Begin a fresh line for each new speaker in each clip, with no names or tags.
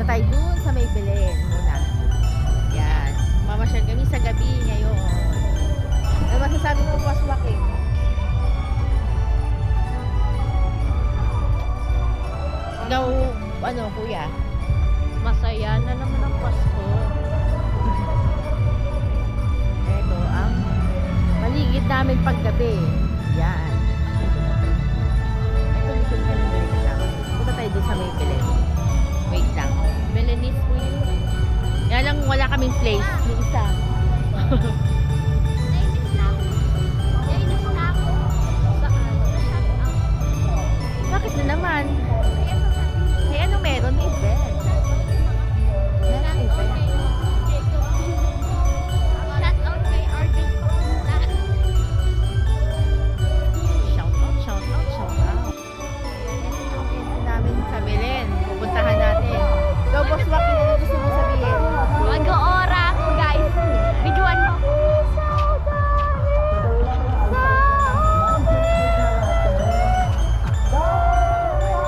tayo dun sa may Belen muna. Yan. Mamasyal kami sa gabi ngayon. Ano masasabi mo po, Swaki? Ikaw, ano, kuya?
Masaya na naman ang Pasko.
Ito ang paligid namin paggabi. Yan. Ito, likod ka ng Belen lang. Punta tayo dun sa may Belen. Wait lang.
Belenese po yun.
Yan lang, wala kaming place. Yung isa.
Nainis na ako. Nainis na ako. Sa shout out.
Bakit na naman?
Kaya sasabihin.
May ano meron? May event. Meron event.
Shout out kay Arvin Paula.
Shout out, shout out, shout out. Ito namin sa Belen. Pupuntahan natin. Go, Boss Waki, ano gusto mo sabihin?
Mag-oora ako, guys. Videoan mo.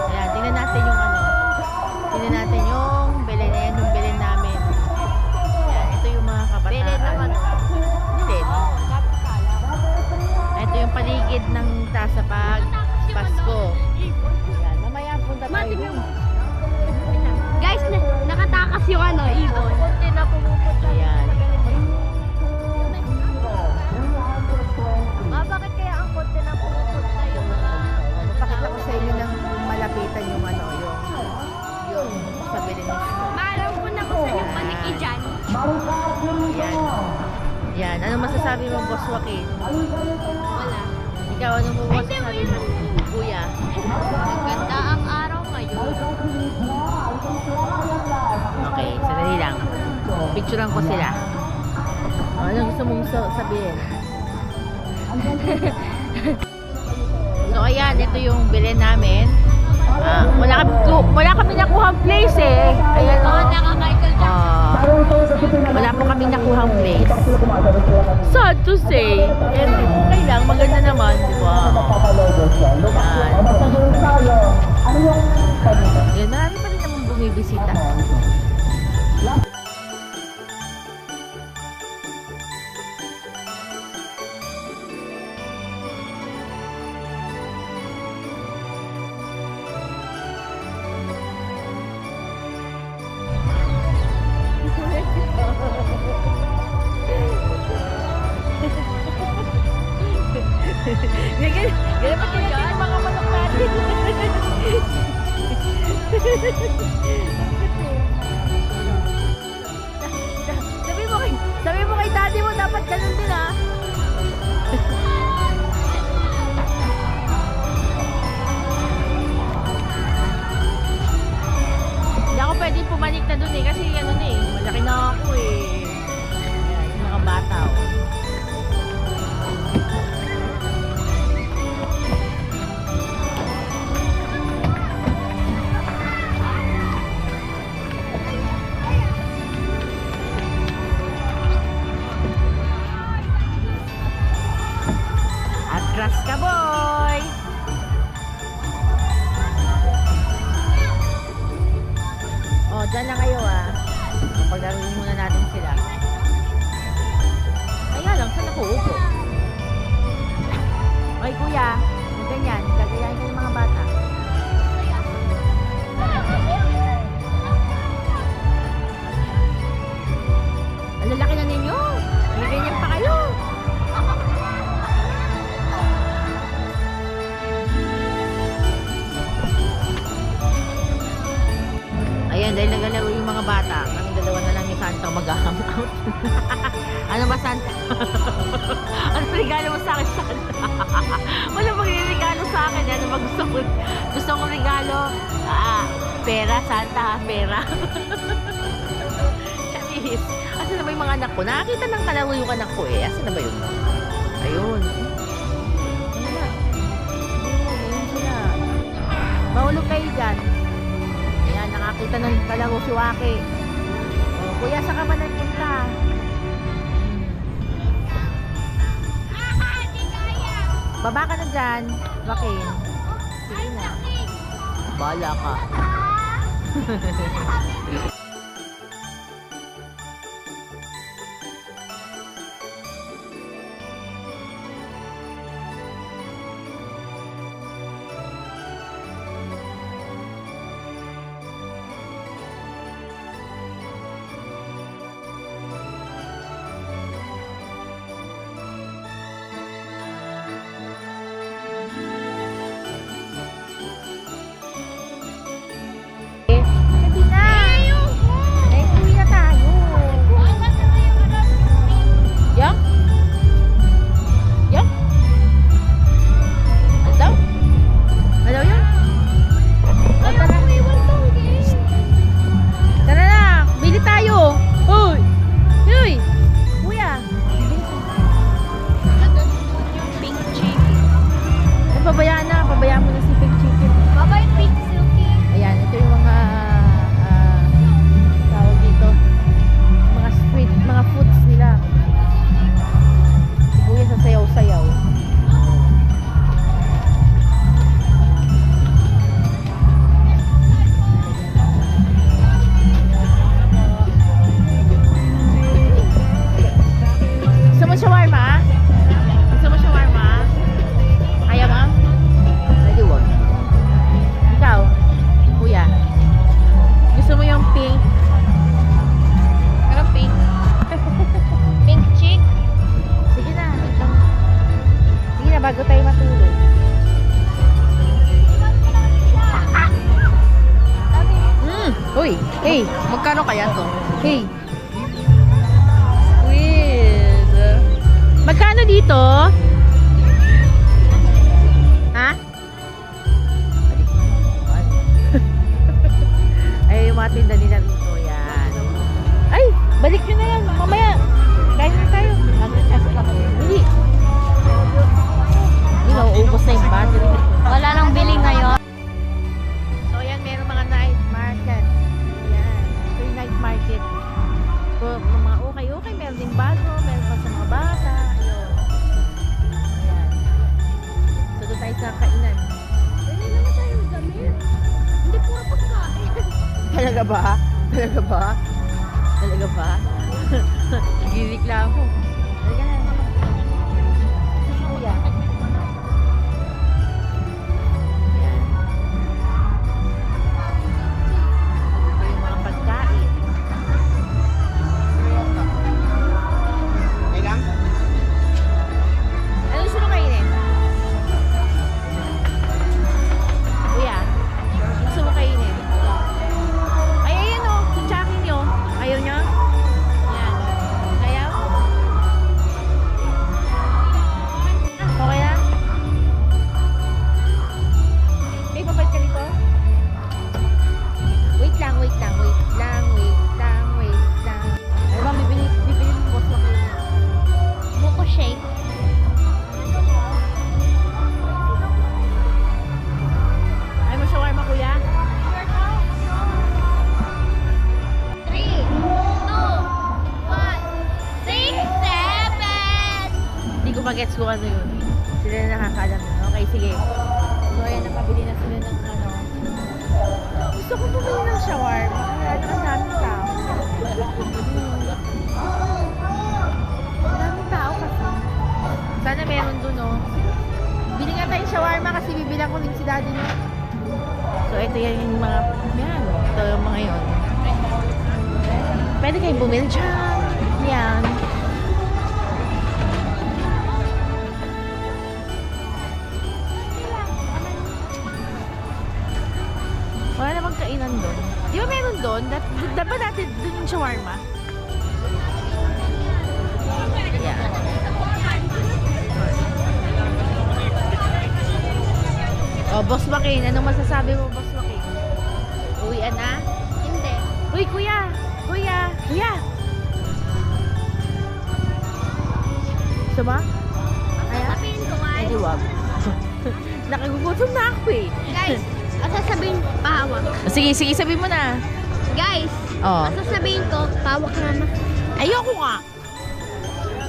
Ayan, tingnan natin yung ano. Tingnan natin yung Belen. Ayan, yung Belen namin. Ayan, ito yung mga kabataan.
Belen naman.
Belen. Ito yung paligid ng Tasapag Pasko. Ayan, mamaya punta tayo dun.
Guys, nakatakas yung ano, ibon. Kunti na pumupunta.
Ayan.
Bakit kaya ang konti na pumupunta yung mga...
Pakita ko sa inyo ng malapitan yung ano, yung sa Belen mismo.
Maalam ko na kung saan yung paniki dyan.
Ayan. Ayan. Ano masasabi mo, Boss Joaquin?
Wala.
Ikaw, ano mo masasabi mo? Kuya.
Maganda ang araw ngayon.
Okay, sandali lang. Picturean ko sila. Ano gusto mong sabihin? So, ayan. Ito yung Belen namin. Wala kami nakuhang place eh. Ayan o.
Naka-Michael Jackson.
Wala po kami nakuhang place. Sad to say. And okay lang, maganda naman, di ba? Yan, marami pa rin naman bumibisita. Ganyan pa kinagin yung mga manok natin. Sabi mo kay daddy mo, dapat ganun din ah. Hindi ako pwedeng pumanik na dun eh, kasi ano na eh, malaki na ako eh. Ayan, yung mga bata oh. Atras ka, boy! Oh, dyan na kayo ah. Paglaruin muna natin sila. Kaya lang, saan ako upo? Oy, kuya. Huwag ganyan. Gagayahin ka ng mga bata. Ang lalaki na ninyo. May ganyan pa kayo. Ayan, dahil nagalaro yung mga bata, kami dalawa na lang ni Santa mag-hang out. Ano ba, Santa? Ano regalo mo sa akin, Santa? Wala magre-regalo sa akin. Ano ba gusto ko? Gusto kong regalo? Pera, Santa, pera. Charis. Asan na ba yung mga anak ko? Nakakita ng kalaro yung anak ko eh. Asan na ba yun? Ayun. Ayun na. Ayun sila. Mahulog kayo dyan. Ayan, nakakita ng kalaro si Waki. O, kuya, saan ka ba nagpunta? Baba ka na dyan, Joaquin. Sige na. Bahala ka. Hindi na. Eh, uwi na tayo. Yang? Yang? Ano daw? Ano daw yan? O, tara. Tara na. Bili tayo. Uy. Uy. Kuya.
Pink chicken.
Ay, pabayaan na. Pabayaan mo na si Pink Chicken.
Babay, pink silky.
Ayan, ito yung mga tawag dito. Mga street, mga foods nila. Si Kuya sa sayaw-sayaw. Gusto mo shawarma? Gusto mo shawarma? Ayaw mo? Pwede wag. Ikaw, kuya, gusto mo yung pink?
Ano pink? Pink chick?
Sige na. Sige na, bago tayo matulog. Uy, hey, magkano kaya to? Hey. Squid. Magkano dito? Ha? Ay, yung mga tinda nila rito, yan. Ay, balik nyo na yan, mamaya. Kain na tayo. Hindi. Hindi, mauubos na yung battery.
Wala nang bili ngayon.
So, yan, meron mga night market. Yan, ito yung night market. So, mga okay, meron ding bago, meron pa sa mga bata. Ayun. Ayan. So, doon tayo sa kainan.
Bili naman tayo ng damit. Hindi puro pagkain.
Talaga ba? Talaga ba? Talaga ba? Nagreklamo. Talaga na. Kuya. Ayan. Ito yung mga pagkain. Ano gusto mo kainin? Kuya, ano gusto mo kainin? Ay, ayan o. Suchakin nyo. Ayaw nyo? Yan. Ayaw? Okay na? May papalit ka dito? Wait lang. Ano ba, bibili mo boss mo kayo?
Buko shake.
Ay mo shawarma, kuya?
3, 2, 1, 6, 7.
Hindi ko magets kung ano yun. Sila na nakakaalam. Okay, sige. So, ayan, nakabili na sila ng ano. Gusto ko bumili ng shawarma. Kaya ang daming tao. Ang daming tao kasi. Sana meron dun, oh. Bili nga tayong shawarma kasi bibilang ko din si daddy niya. So, ito yan yung mga, yan. Ito yung mga yun. Pwede kayong bumili dyan. Yan. Wala namang kainan doon. Di ba meron doon? Dapat natin doon yung shawarma? Yeah. Oh, Boss Joaquin, anong masasabi mo, Boss Joaquin? Uwian na?
Hindi.
Uy, kuya! Kuya! Kuya! Gusto ba?
Sasabihin ko nga.
Ay, di wag. Nakagugutom na ako eh.
Guys, sasabihin pahawak.
Sige, sabihin mo na.
Guys,
Oh.
sasabihin ko, pahawak na.
Ayoko nga.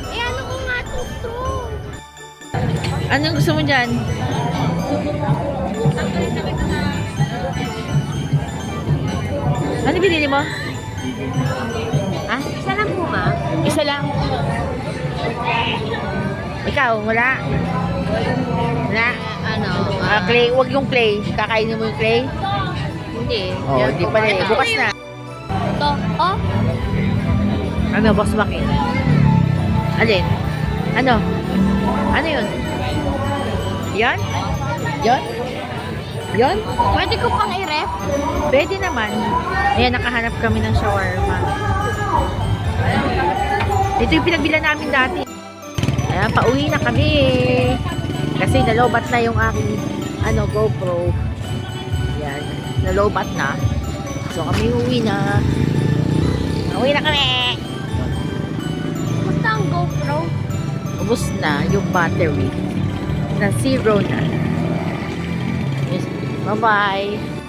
Eh, ano ko nga itong straw?
Anong gusto mo dyan? Ano binili mo? Ha?
Isa lang po, ma'am.
Isa lang. Ikaw, wala? Wala?
Ano?
Clay, wag yung clay. Kakainin mo yung clay?
Hindi.
Oh, di pala eh. Bukas na.
Ito. Oh?
Ano, boss bakit? Alin? Ano? Ano yun? Yan? Yan? Yan?
Pwede ko pang i-ref?
Pwede naman. Ayan, nakahanap kami ng shawarma. Ito yung pinagbilan namin dati. Ayan, pauwi na kami. Kasi nalobat na yung aking GoPro. Ayan, nalobat na. So kami uwi na. Uwi na kami.
Basta ang GoPro.
Ubus na yung battery. Na zero na. Yes. Bye-bye.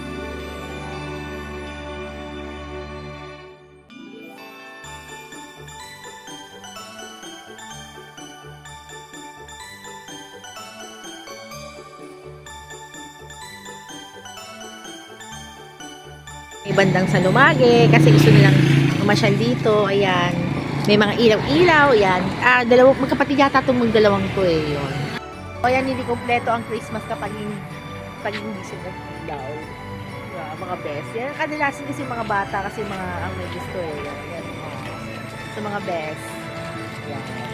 Bandang sa Lumage kasi gusto nilang mamasyal dito. Ayan. May mga ilaw-ilaw. Ayan. Magkapatid yata itong magdalawang to eh. Yun. O yan, hindi kompleto ang Christmas kapag hindi sila ilaw. Mga best. Yan, kadalasan kasi mga bata kasi mga ang may gusto eh. Yan. Sa mga best. Yan.